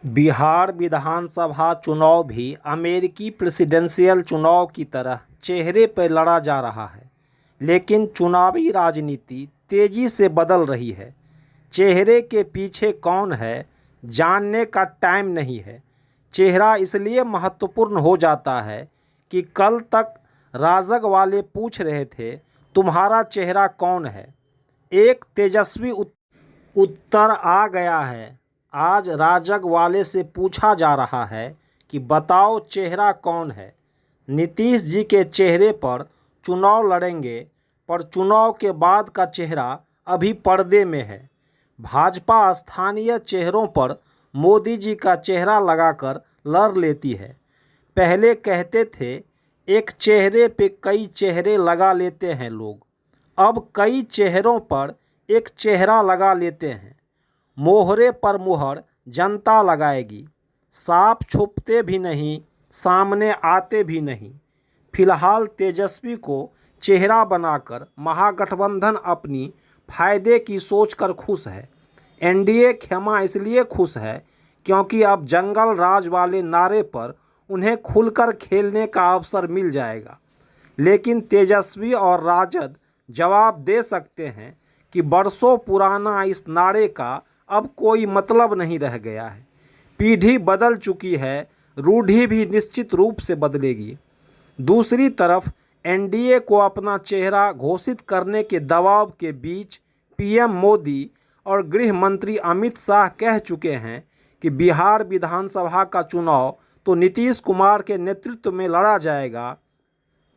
बिहार विधानसभा चुनाव भी अमेरिकी प्रेसिडेंशियल चुनाव की तरह चेहरे पर लड़ा जा रहा है, लेकिन चुनावी राजनीति तेजी से बदल रही है। चेहरे के पीछे कौन है, जानने का टाइम नहीं है। चेहरा इसलिए महत्वपूर्ण हो जाता है कि कल तक राजग वाले पूछ रहे थे, तुम्हारा चेहरा कौन है। एक तेजस्वी उत्तर आ गया है। आज राजग वाले से पूछा जा रहा है कि बताओ चेहरा कौन है। नीतीश जी के चेहरे पर चुनाव लड़ेंगे, पर चुनाव के बाद का चेहरा अभी पर्दे में है। भाजपा स्थानीय चेहरों पर मोदी जी का चेहरा लगाकर लड़ लेती है। पहले कहते थे एक चेहरे पे कई चेहरे लगा लेते हैं लोग, अब कई चेहरों पर एक चेहरा लगा लेते हैं। मोहरे पर मुहर जनता लगाएगी। साफ छुपते भी नहीं, सामने आते भी नहीं। फिलहाल तेजस्वी को चेहरा बनाकर महागठबंधन अपनी फायदे की सोचकर खुश है। एनडीए क्षमा इसलिए खुश है क्योंकि अब जंगल राज वाले नारे पर उन्हें खुलकर खेलने का अवसर मिल जाएगा। लेकिन तेजस्वी और राजद जवाब दे सकते हैं कि बरसों पुराना इस नारे का अब कोई मतलब नहीं रह गया है। पीढ़ी बदल चुकी है, रूढ़ी भी निश्चित रूप से बदलेगी। दूसरी तरफ एनडीए को अपना चेहरा घोषित करने के दबाव के बीच पीएम मोदी और गृह मंत्री अमित शाह कह चुके हैं कि बिहार विधानसभा का चुनाव तो नीतीश कुमार के नेतृत्व में लड़ा जाएगा,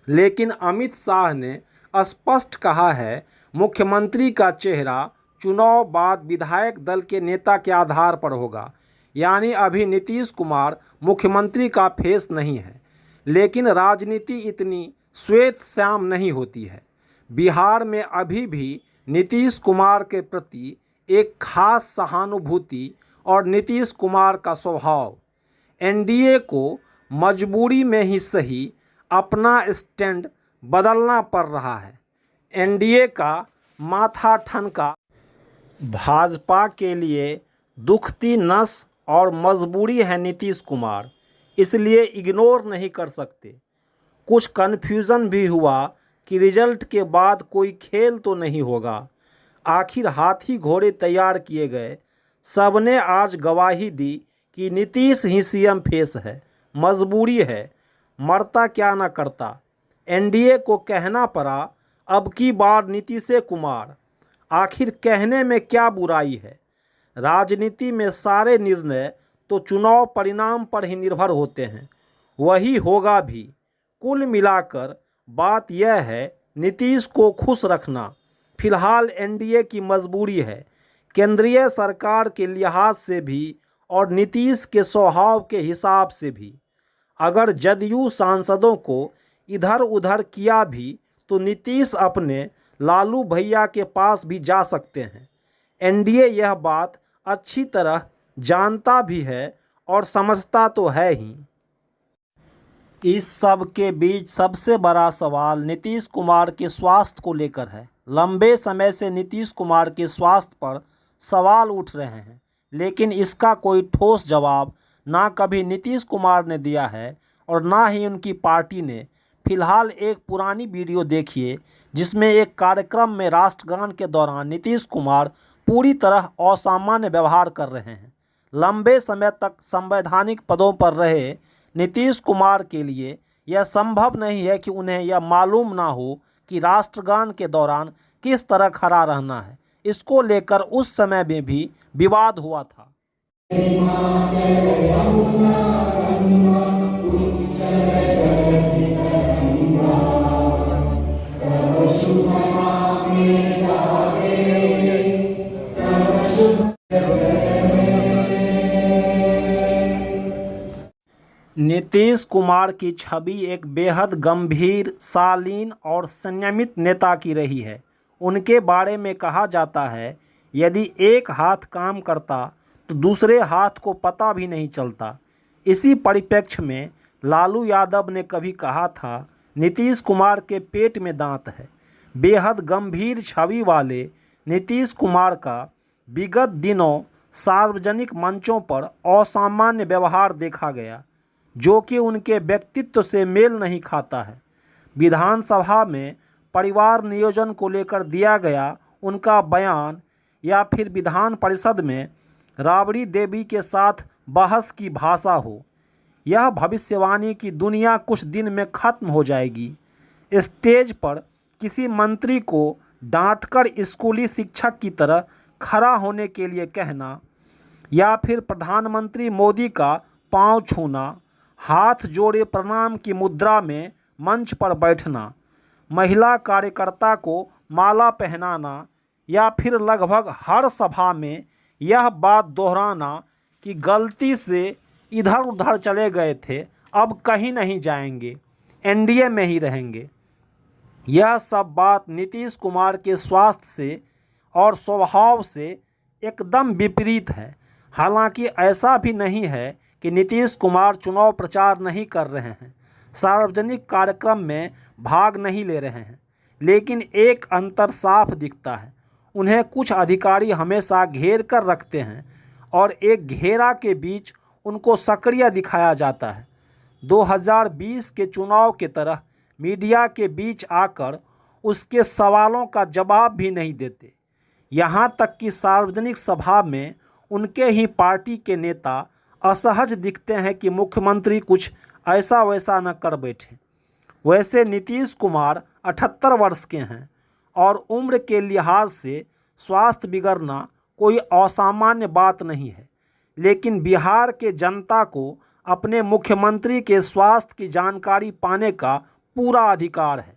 लेकिन अमित शाह ने स्पष्ट कहा है मुख्यमंत्री का चेहरा चुनाव बाद विधायक दल के नेता के आधार पर होगा। यानी अभी नीतीश कुमार मुख्यमंत्री का फेस नहीं है। लेकिन राजनीति इतनी श्वेत श्याम नहीं होती है। बिहार में अभी भी नीतीश कुमार के प्रति एक खास सहानुभूति और नीतीश कुमार का स्वभाव। एनडीए को मजबूरी में ही सही अपना स्टैंड बदलना पड़ रहा है। एनडीए का माथा ठनका भाजपा के लिए दुखती नस और मजबूरी है नीतीश कुमार, इसलिए इग्नोर नहीं कर सकते। कुछ कन्फ्यूज़न भी हुआ कि रिजल्ट के बाद कोई खेल तो नहीं होगा। आखिर हाथी घोड़े तैयार किए गए। सबने आज गवाही दी कि नीतीश ही सीएम फेस है। मजबूरी है, मरता क्या न करता। एनडीए को कहना पड़ा अब की बार नीतीश कुमार। आखिर कहने में क्या बुराई है। राजनीति में सारे निर्णय तो चुनाव परिणाम पर ही निर्भर होते हैं, वही होगा भी। कुल मिलाकर बात यह है नीतीश को खुश रखना फिलहाल एनडीए की मजबूरी है, केंद्रीय सरकार के लिहाज से भी और नीतीश के स्वभाव के हिसाब से भी। अगर जदयू सांसदों को इधर उधर किया भी तो नीतीश अपने लालू भैया के पास भी जा सकते हैं। एनडीए यह बात अच्छी तरह जानता भी है और समझता तो है ही। इस सब के बीच सबसे बड़ा सवाल नीतीश कुमार के स्वास्थ्य को लेकर है। लंबे समय से नीतीश कुमार के स्वास्थ्य पर सवाल उठ रहे हैं, लेकिन इसका कोई ठोस जवाब ना कभी नीतीश कुमार ने दिया है और ना ही उनकी पार्टी ने। फिलहाल एक पुरानी वीडियो देखिए जिसमें एक कार्यक्रम में राष्ट्रगान के दौरान नीतीश कुमार पूरी तरह असामान्य व्यवहार कर रहे हैं। लंबे समय तक संवैधानिक पदों पर रहे नीतीश कुमार के लिए यह संभव नहीं है कि उन्हें यह मालूम ना हो कि राष्ट्रगान के दौरान किस तरह खड़ा रहना है। इसको लेकर उस समय में भी विवाद हुआ था। नीतीश कुमार की छवि एक बेहद गंभीर, शालीन और संयमित नेता की रही है। उनके बारे में कहा जाता है यदि एक हाथ काम करता तो दूसरे हाथ को पता भी नहीं चलता। इसी परिप्रेक्ष्य में लालू यादव ने कभी कहा था नीतीश कुमार के पेट में दांत है। बेहद गंभीर छवि वाले नीतीश कुमार का विगत दिनों सार्वजनिक मंचों पर असामान्य व्यवहार देखा गया जो कि उनके व्यक्तित्व से मेल नहीं खाता है। विधानसभा में परिवार नियोजन को लेकर दिया गया उनका बयान या फिर विधान परिषद में राबड़ी देवी के साथ बहस की भाषा हो, यह भविष्यवाणी की दुनिया कुछ दिन में खत्म हो जाएगी। स्टेज पर किसी मंत्री को डांटकर स्कूली शिक्षक की तरह खड़ा होने के लिए कहना या फिर प्रधानमंत्री मोदी का पांव छूना, हाथ जोड़े प्रणाम की मुद्रा में मंच पर बैठना, महिला कार्यकर्ता को माला पहनाना या फिर लगभग हर सभा में यह बात दोहराना कि गलती से इधर उधर चले गए थे, अब कहीं नहीं जाएंगे, एनडीए में ही रहेंगे। यह सब बात नीतीश कुमार के स्वास्थ्य से और स्वभाव से एकदम विपरीत है। हालांकि ऐसा भी नहीं है कि नीतीश कुमार चुनाव प्रचार नहीं कर रहे हैं, सार्वजनिक कार्यक्रम में भाग नहीं ले रहे हैं, लेकिन एक अंतर साफ दिखता है। उन्हें कुछ अधिकारी हमेशा घेर कर रखते हैं और एक घेरा के बीच उनको सक्रिय दिखाया जाता है। 2020 के चुनाव की तरह मीडिया के बीच आकर उसके सवालों का जवाब भी नहीं देते। यहाँ तक कि सार्वजनिक सभा में उनके ही पार्टी के नेता असहज दिखते हैं कि मुख्यमंत्री कुछ ऐसा वैसा न कर बैठे। वैसे नीतीश कुमार 78 वर्ष के हैं और उम्र के लिहाज से स्वास्थ्य बिगड़ना कोई असामान्य बात नहीं है, लेकिन बिहार के जनता को अपने मुख्यमंत्री के स्वास्थ्य की जानकारी पाने का पूरा अधिकार है।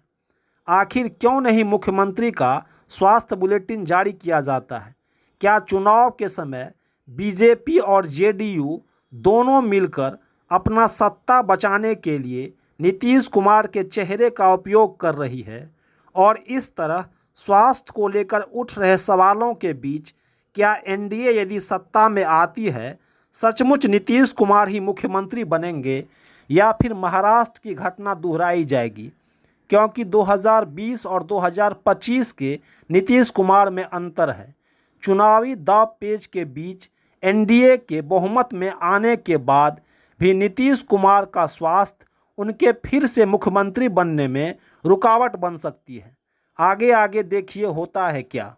आखिर क्यों नहीं मुख्यमंत्री का स्वास्थ्य बुलेटिन जारी किया जाता है? क्या चुनाव के समय बीजेपी और जेडीयू दोनों मिलकर अपना सत्ता बचाने के लिए नीतीश कुमार के चेहरे का उपयोग कर रही है? और इस तरह स्वास्थ्य को लेकर उठ रहे सवालों के बीच क्या एनडीए यदि सत्ता में आती है, सचमुच नीतीश कुमार ही मुख्यमंत्री बनेंगे या फिर महाराष्ट्र की घटना दोहराई जाएगी? क्योंकि 2020 और 2025 के नीतीश कुमार में अंतर है। चुनावी दांव पेच के बीच एनडीए के बहुमत में आने के बाद भी नीतीश कुमार का स्वास्थ्य उनके फिर से मुख्यमंत्री बनने में रुकावट बन सकती है। आगे आगे देखिए होता है क्या।